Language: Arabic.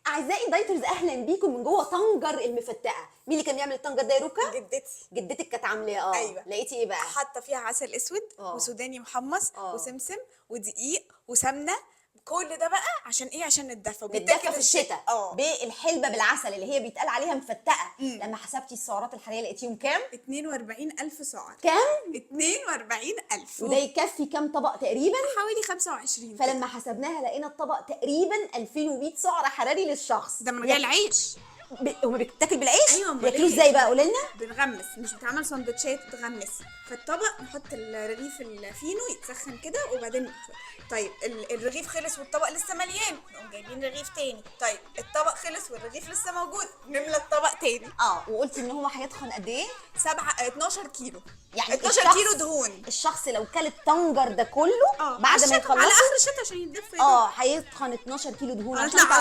اعزائي الدايترز، اهلا بيكم من جوه طنجر المفتقه. مين اللي كان بيعمل الطنجر ده يا روكا؟ جدتي. جدتك كانت عاملاه. ايوه. لقيتي ايه بقى؟ حاطه فيها عسل اسود وسوداني محمص وسمسم ودقيق وسمنه. كل ده بقى عشان ايه؟ عشان نتدفى نتدفى في الشتاء. بالحلبه بالعسل اللي هي بيتقال عليها مفتقه. لما حسبتي السعرات الحراريه لقيتيهم كام؟ 42,000 سعر. كام؟ 42,000. وده يكفي كام طبق تقريبا؟ حوالي 25. فلما حسبناها لقينا الطبق تقريبا 2100 سعر حراري للشخص. ده من غير العيش. هما بيتاكل بالعيش؟ ايوه، بياكلوه ازاي بقى؟ قولي لنا. بنغمس، مش بتعمل سندوتشات، بتغمس في الطبق. نحط الرغيف الفينو يتسخن كده وبعدين طيب الرغيف خلص والطبق لسه مليان، نقوم جايبين رغيف تاني. طيب الطبق خلص والرغيف لسه موجود، نملى الطبق تاني. وقلتي ان هو هيتخن قد ايه؟ 12 كيلو. يعني 12 كيلو دهون. الشخص لو كل الطنجر ده كله بعد ما يخلص على اخر الشتاء عشان يتدفى. هيتخن 12 كيلو دهون. هنطلع